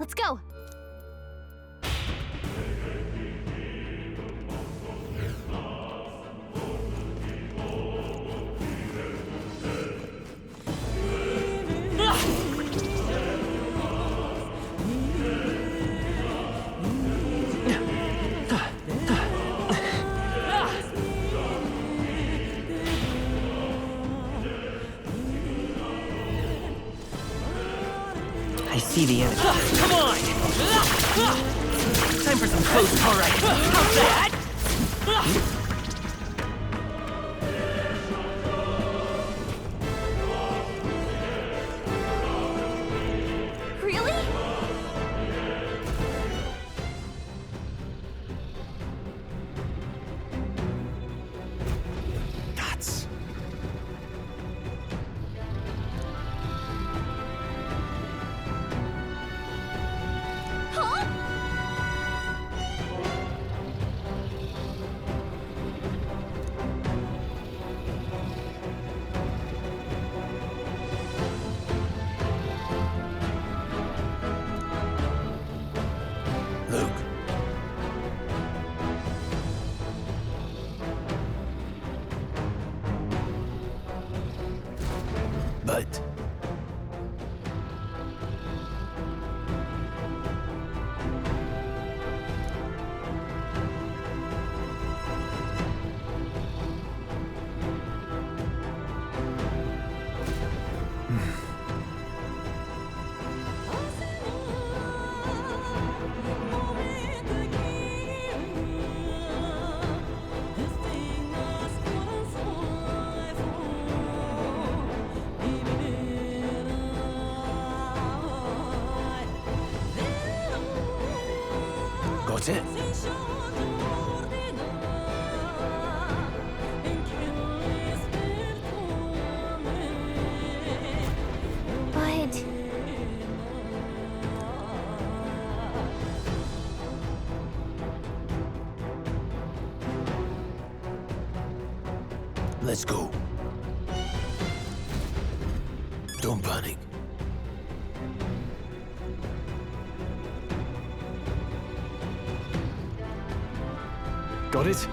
Let's go! I see the enemy. Come on! Time for some close, all right. How's that? Really? Nuts. Huh? Luke. But... Got it? But... Let's go. Don't panic. Got it?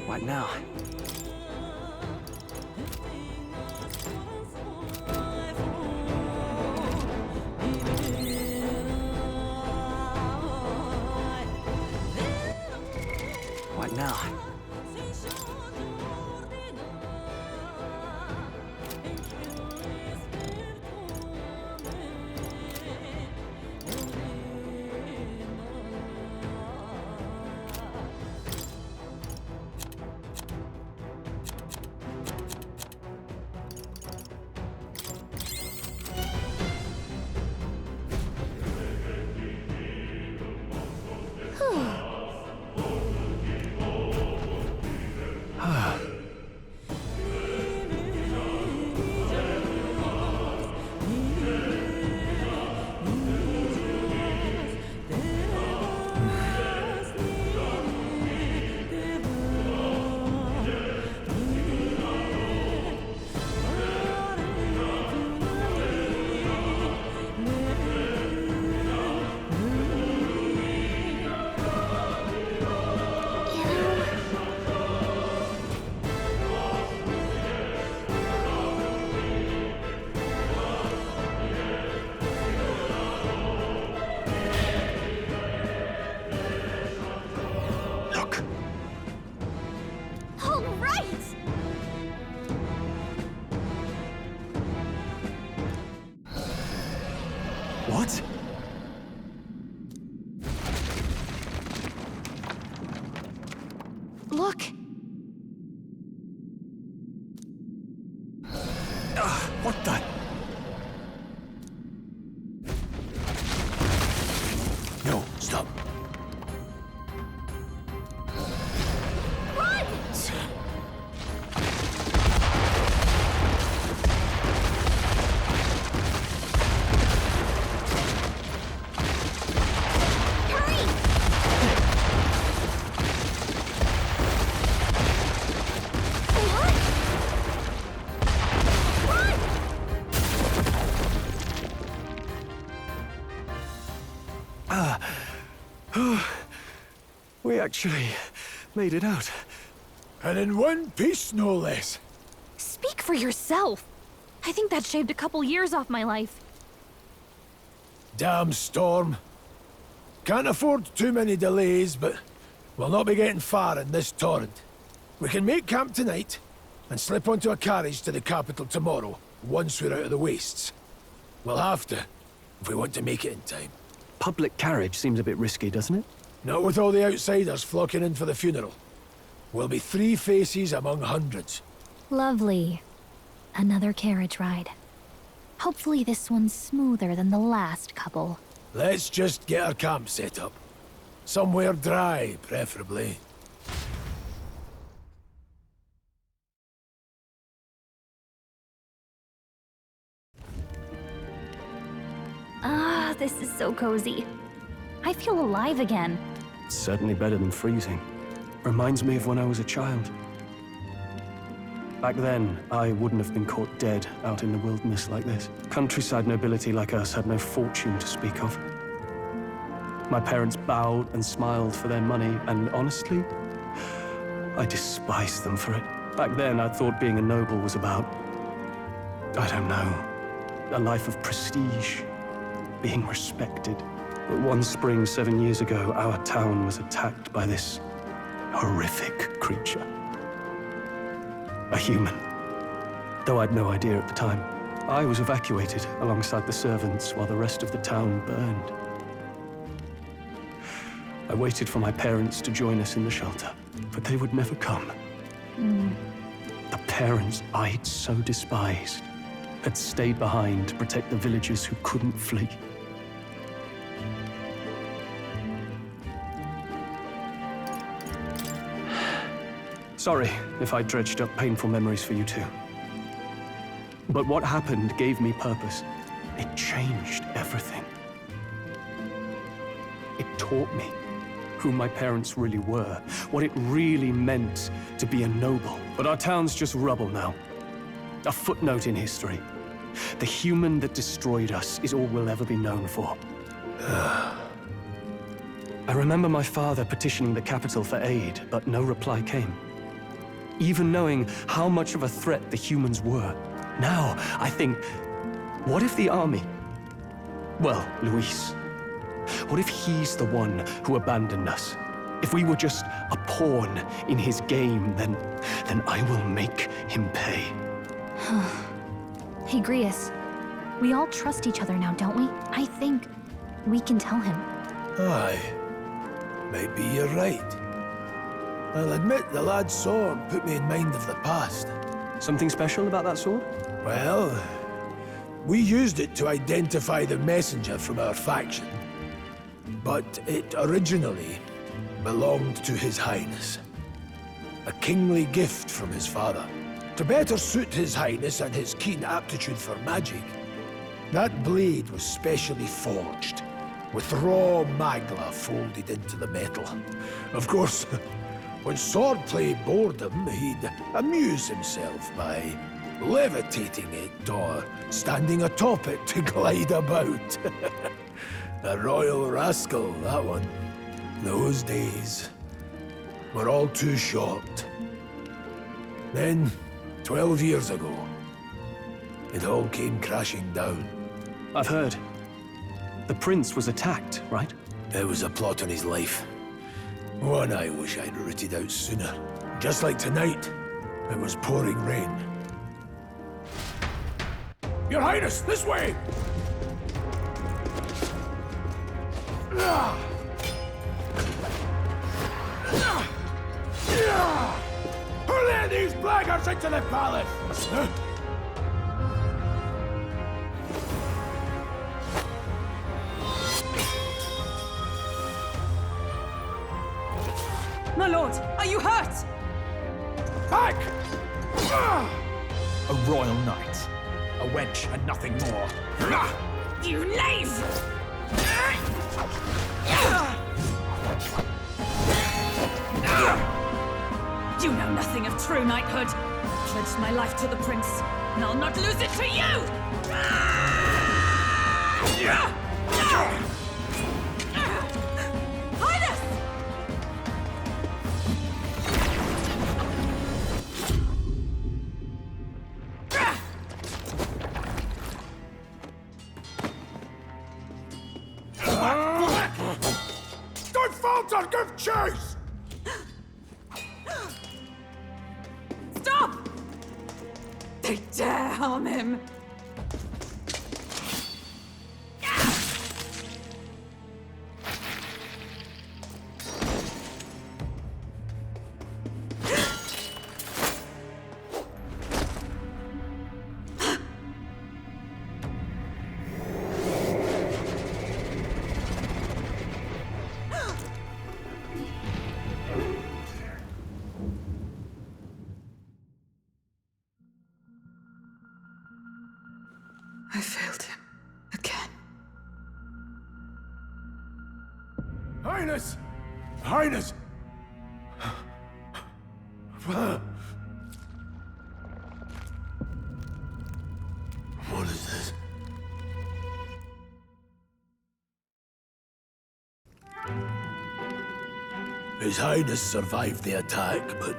What now? What now? Look! What the? No, stop. Run! Hurry! What? Run! We actually made it out. And in one piece, no less. Speak for yourself. I think that shaved a couple years off my life. Damn storm. Can't afford too many delays, but we'll not be getting far in this torrent. We can make camp tonight and slip onto a carriage to the capital tomorrow, once we're out of the wastes. We'll have to, if we want to make it in time. Public carriage seems a bit risky, doesn't it? Not with all the outsiders flocking in for the funeral. We'll be 3 faces among hundreds. Lovely. Another carriage ride. Hopefully this one's smoother than the last couple. Let's just get our camp set up. Somewhere dry, preferably. Ah, this is so cozy. I feel alive again. It's certainly better than freezing. Reminds me of when I was a child. Back then, I wouldn't have been caught dead out in the wilderness like this. Countryside nobility like us had no fortune to speak of. My parents bowed and smiled for their money, and honestly, I despised them for it. Back then, I thought being a noble was about, I don't know, a life of prestige, being respected. But one spring 7 years ago, our town was attacked by this horrific creature. A human. Though I'd no idea at the time. I was evacuated alongside the servants while the rest of the town burned. I waited for my parents to join us in the shelter, but they would never come. The parents I'd so despised had stayed behind to protect the villagers who couldn't flee. Sorry if I dredged up painful memories for you too. But what happened gave me purpose. It changed everything. It taught me who my parents really were, what it really meant to be a noble. But our town's just rubble now. A footnote in history. The human that destroyed us is all we'll ever be known for. I remember my father petitioning the capital for aid, but no reply came. Even knowing how much of a threat the humans were. Now, I think, what if the army? Well, Luis. What if he's the one who abandoned us? If we were just a pawn in his game, then I will make him pay. Hey, Grius. We all trust each other now, don't we? I think we can tell him. Aye. Maybe you're right. I'll admit the lad's sword put me in mind of the past. Something special about that sword? Well, we used it to identify the messenger from our faction. But it originally belonged to His Highness. A kingly gift from his father. To better suit His Highness and his keen aptitude for magic, that blade was specially forged, with raw magla folded into the metal. Of course, when swordplay bored him, he'd amuse himself by levitating it or standing atop it to glide about. A royal rascal, that one. Those days were all too short. Then, 12 years ago, it all came crashing down. I've heard. The prince was attacked, right? There was a plot on his life. One I wish I'd rooted out sooner. Just like tonight, it was pouring rain. Your Highness, this way! laggards into the palace! My lord, are you hurt? Back! A royal knight. A wench and nothing more. You knave! You know nothing of true knighthood. I pledged my life to the prince, and I'll not lose it to you! Highness! Don't falter! Give chase! Stop! They dare harm him! I failed him. Again. Highness! Highness! What is this? His Highness survived the attack, but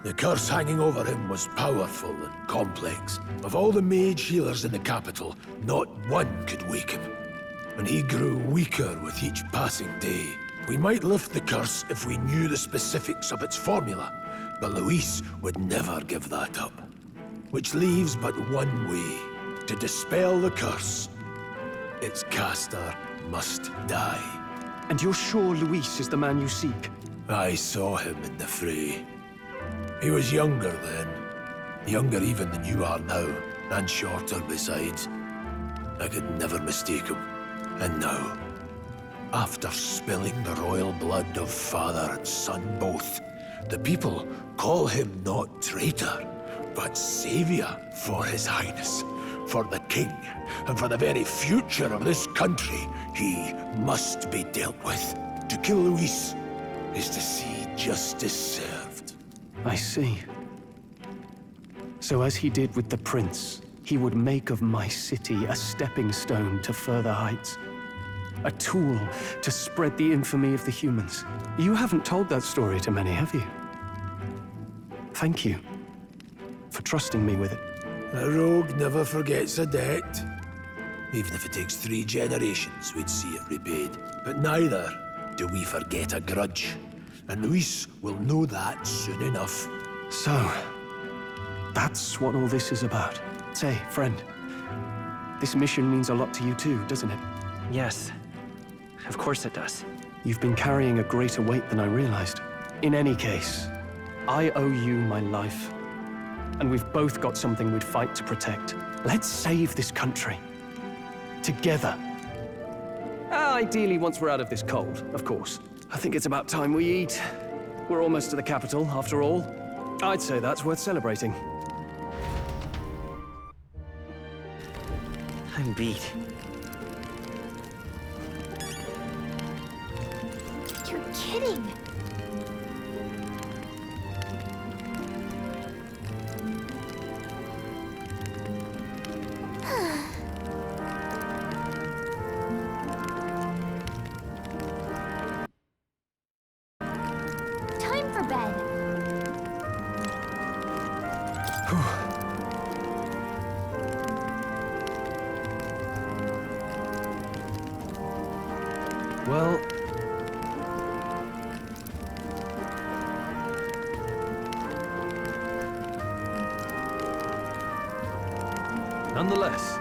the curse hanging over him was powerful and complex. Of all the mage healers in the capital, not one could wake him. And he grew weaker with each passing day. We might lift the curse if we knew the specifics of its formula, but Luis would never give that up. Which leaves but one way. To dispel the curse, its caster must die. And you're sure Luis is the man you seek? I saw him in the fray. He was younger then. Younger even than you are now, and shorter besides. I could never mistake him. And now, after spilling the royal blood of father and son both, the people call him not traitor, but savior for his highness. For the king, and for the very future of this country, he must be dealt with. To kill Luis is to see justice served. I see. So as he did with the prince, he would make of my city a stepping stone to further heights. A tool to spread the infamy of the humans. You haven't told that story to many, have you? Thank you for trusting me with it. A rogue never forgets a debt. Even if it takes 3 generations, we'd see it repaid. But neither do we forget a grudge. And Luis will know that soon enough. So, that's what all this is about. Say, friend, this mission means a lot to you too, doesn't it? Yes. Of course it does. You've been carrying a greater weight than I realized. In any case, I owe you my life. And we've both got something we'd fight to protect. Let's save this country. Together. Ideally, once we're out of this cold, of course. I think it's about time we eat. We're almost to the capital, after all. I'd say that's worth celebrating. I'm beat. You're kidding. Time for bed. Well... nonetheless...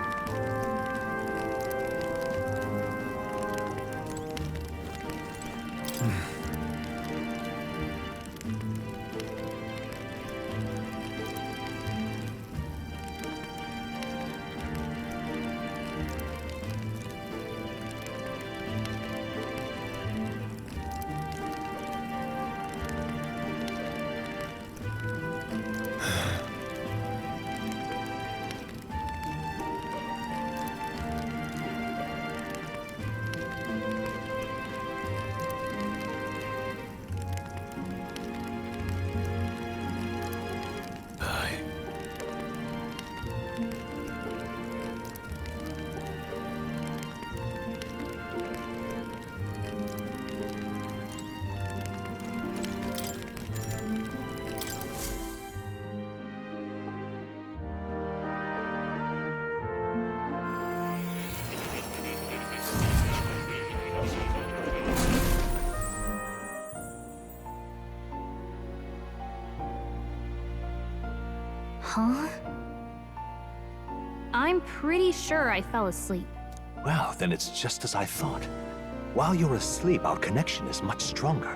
Huh? I'm pretty sure I fell asleep. Well, then it's just as I thought. While you're asleep, our connection is much stronger.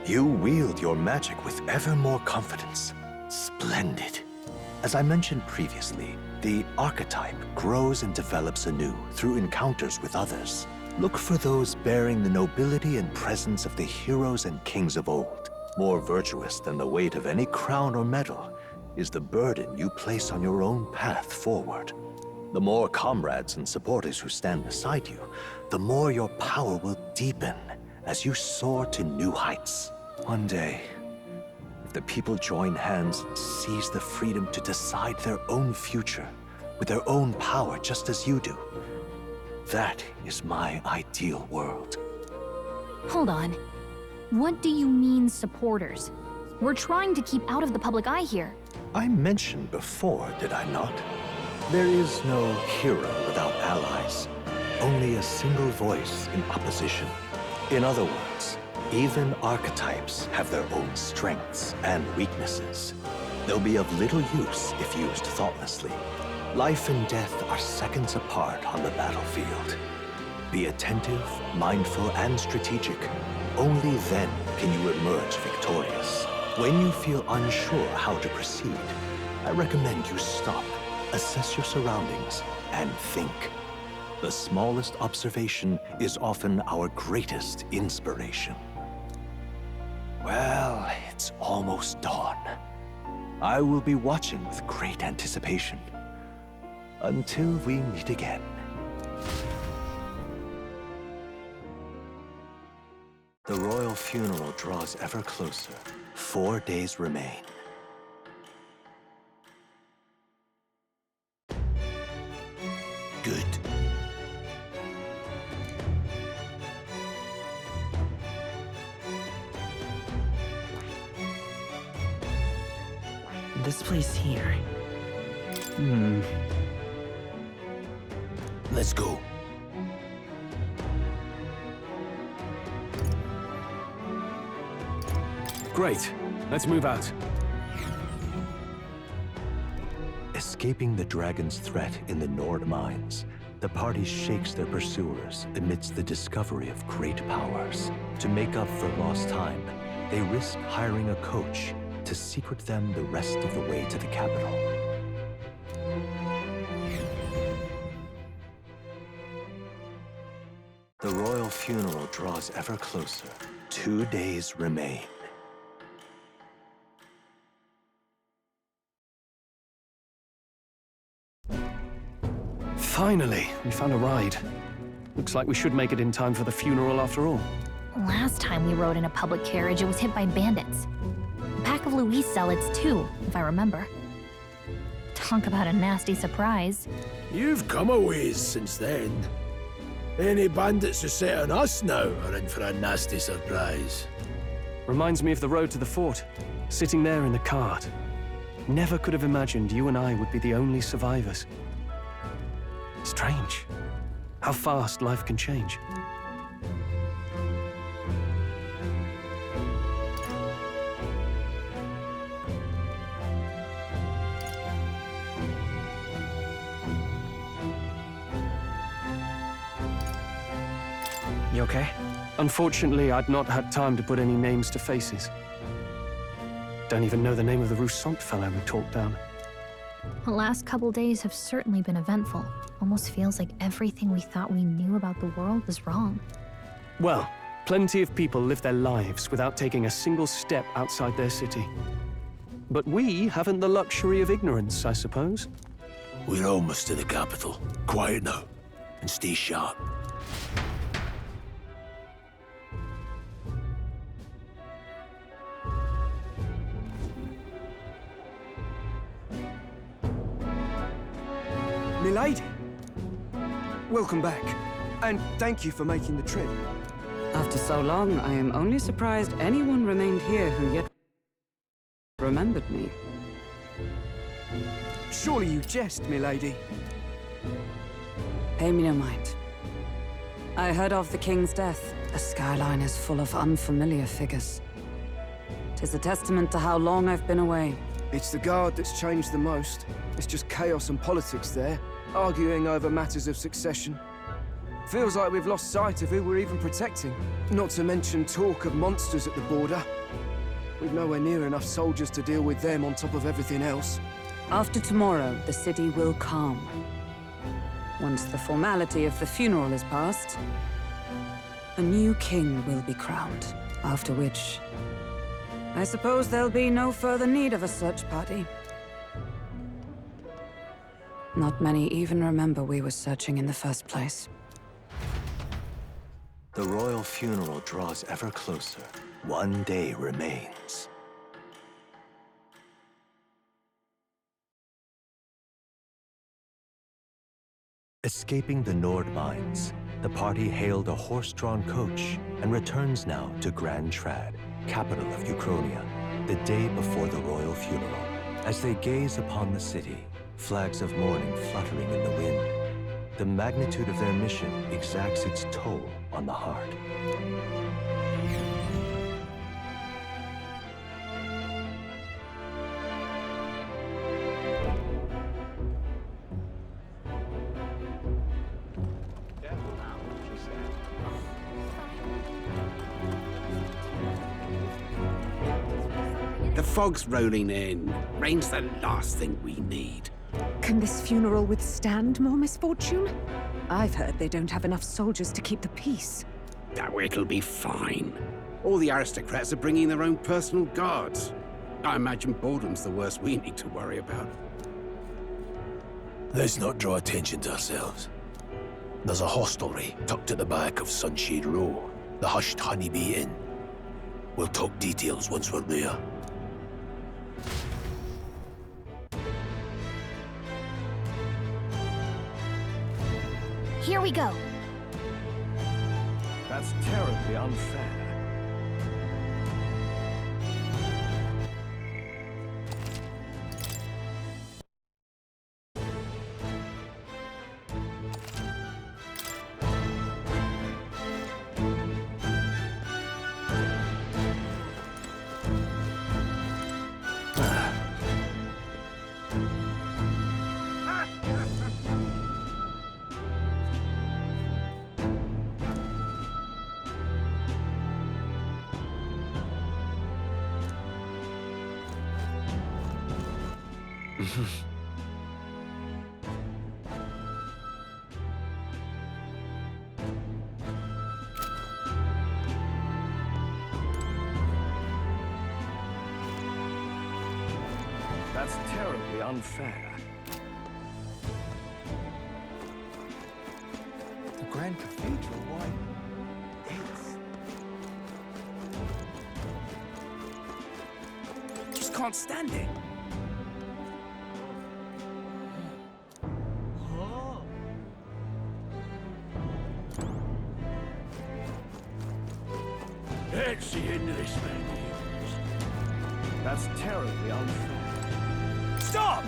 You wield your magic with ever more confidence. Splendid. As I mentioned previously, the archetype grows and develops anew through encounters with others. Look for those bearing the nobility and presence of the heroes and kings of old. More virtuous than the weight of any crown or medal is the burden you place on your own path forward. The more comrades and supporters who stand beside you, the more your power will deepen as you soar to new heights. One day, if the people join hands and seize the freedom to decide their own future with their own power just as you do, that is my ideal world. Hold on. What do you mean, supporters? We're trying to keep out of the public eye here. I mentioned before, did I not? There is no hero without allies, only a single voice in opposition. In other words, even archetypes have their own strengths and weaknesses. They'll be of little use if used thoughtlessly. Life and death are seconds apart on the battlefield. Be attentive, mindful, and strategic. Only then can you emerge victorious. When you feel unsure how to proceed, I recommend you stop, assess your surroundings, and think. The smallest observation is often our greatest inspiration. Well, it's almost dawn. I will be watching with great anticipation. Until we meet again. The royal funeral draws ever closer. 4 days remain. Good. This place here. Let's go. Great. Let's move out. Escaping the dragon's threat in the Nord mines, the party shakes their pursuers amidst the discovery of great powers. To make up for lost time, they risk hiring a coach to secret them the rest of the way to the capital. The royal funeral draws ever closer. 2 days remain. Finally, we found a ride. Looks like we should make it in time for the funeral after all. Last time we rode in a public carriage, it was hit by bandits. A pack of Louis zealots too, if I remember. Talk about a nasty surprise. You've come a ways since then. Any bandits who set on us now are in for a nasty surprise. Reminds me of the road to the fort, sitting there in the cart. Never could have imagined you and I would be the only survivors. Strange. How fast life can change. You okay? Unfortunately, I'd not had time to put any names to faces. Don't even know the name of the Rousseau fellow we talked down. The last couple days have certainly been eventful. Almost feels like everything we thought we knew about the world was wrong. Well, plenty of people live their lives without taking a single step outside their city. But we haven't the luxury of ignorance, I suppose. We're almost to the capital. Quiet now, and stay sharp. Milady, welcome back, and thank you for making the trip. After so long, I am only surprised anyone remained here who yet remembered me. Surely you jest, milady. Pay me no mind. I heard of the king's death. The skyline is full of unfamiliar figures. 'Tis a testament to how long I've been away. It's the Guard that's changed the most. It's just chaos and politics there, arguing over matters of succession. Feels like we've lost sight of who we're even protecting. Not to mention talk of monsters at the border. We've nowhere near enough soldiers to deal with them on top of everything else. After tomorrow, the city will calm. Once the formality of the funeral is past, a new king will be crowned. After which, I suppose there'll be no further need of a search party. Not many even remember we were searching in the first place. The royal funeral draws ever closer. One day remains. Escaping the Nord mines, the party hailed a horse-drawn coach and returns now to Grand Trad, capital of Uchronia, the day before the royal funeral. As they gaze upon the city, flags of mourning fluttering in the wind, the magnitude of their mission exacts its toll on the heart. The fog's rolling in. Rain's the last thing we need. Can this funeral withstand more misfortune? I've heard they don't have enough soldiers to keep the peace. Oh, it'll be fine. All the aristocrats are bringing their own personal guards. I imagine boredom's the worst we need to worry about. Let's not draw attention to ourselves. There's a hostelry tucked at the back of Sunshade Row, the Hushed Honeybee Inn. We'll talk details once we're there. Here we go. That's terribly unfair. That's terribly unfair. The Grand Cathedral, why? Just can't stand it. That's the end of this, man. That's terribly unfair. Stop!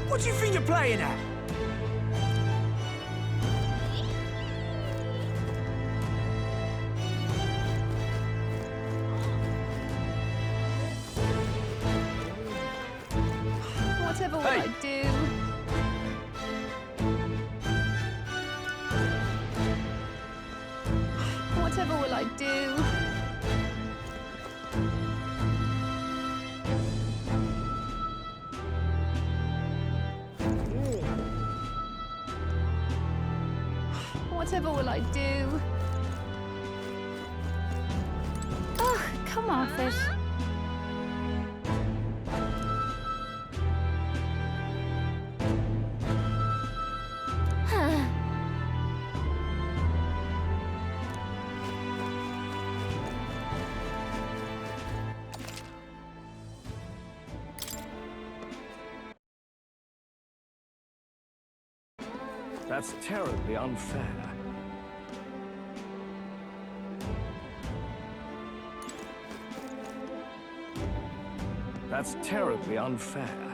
What do you think you're playing at? Whatever will I do? Whatever will I do? Whatever will I do? Ugh, come off it. That's terribly unfair. That's terribly unfair.